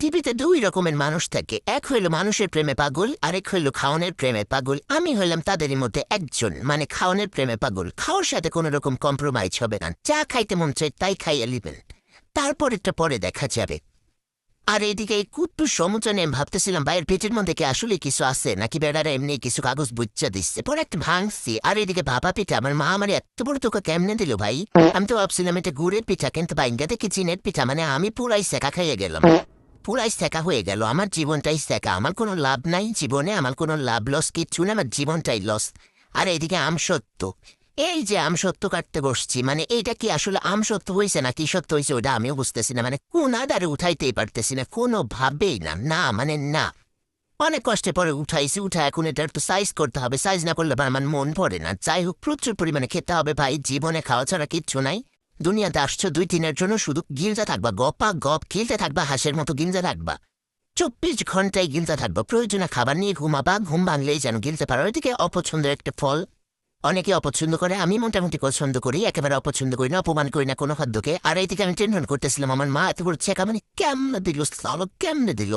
পৃথিবীতে দুই রকমের মানুষ থাকে, এক হইল মানুষের প্রেমে পাগল, আরেক হইল খাওয়ানোর প্রেমে পাগল। আমি হইলাম তাদেরই মধ্যে একজন, মানে খাওয়ানোর প্রেমে পাগল। খাওয়ার সাথে কোনো রকম কম্প্রোমাইজ হবে না, যা খাইতে মন চাই তাই খাইয়া লিবেন, তারপরেরটা পরে দেখা যাবে। আর এদিকে এই কুট্টু সমুচনে আমি ভাবতেছিলাম ভাইয়ের পেটের মধ্যে কি আসলে কিছু আছে নাকি বেড়ারা এমনি কিছু কাগজ বুচ্চা দিচ্ছে, পরে একটা ভাঙছি। আর এদিকে ভাপা পিঠা, আমার মা আমার এত বড় তোকে কেমনে দিল ভাই? আমি তো ভাবছিলাম এটা গুড়ের পিঠা, কিন্তু বাইঙ্গা দেখি চিনের পিঠা, মানে আমি পুরাই সেকা খাইয়ে গেলাম, পুরাই সেকা হয়ে গেল। আমার জীবনটাই সেকা, আমার কোনো লাভ নাই জীবনে, আমার কোনো লাভ লস কিচ্ছু না, আমার জীবনটাই লস। আর এইদিকে আমসত্ত্ব, এই যে আমসত্ত্ব কাটতে বসছি, মানে এইটা কি আসলে আমসত্ত্ব হয়েছে না কি সত্য হয়েছে ওটা আমিও বুঝতেছি না, মানে কোন আদারে উঠাইতেই পারতেছি না কোনোভাবেই না, না মানে না। অনেক কষ্টে পরে উঠাইছি, উঠা এখন এটার তো সাইজ করতে হবে, সাইজ না করলে আমার মন পড়ে না। যাই হোক, প্রচুর পরিমাণে খেতে হবে ভাই, জীবনে খাওয়া ছাড়া কিচ্ছু নাই। দুনিয়াতে আসছো 2-3 জন্য, শুধু গিলতে থাকবা, গপা গপ খেলতে থাকবা, হাঁসের মতো গিলতে থাকবা, 24 ঘন্টায় গিলতে থাকবা। প্রয়োজনে খাবার নিয়ে ঘুমাবা, ঘুম ভাঙলেই যেন গিলতে পারো। এদিকে অপছন্দের একটা ফল, অনেকে অপছন্দ করে, আমি মোটামুটি পছন্দ করি, একেবারে অপছন্দ করি না, অপমান করি না কোনো খাদ্যকে। আর এইদিকে আমি টেনশন করতেছিলাম আমার মা এত বড় চেকা মানে কেমনে দিল, কেমনে দিল।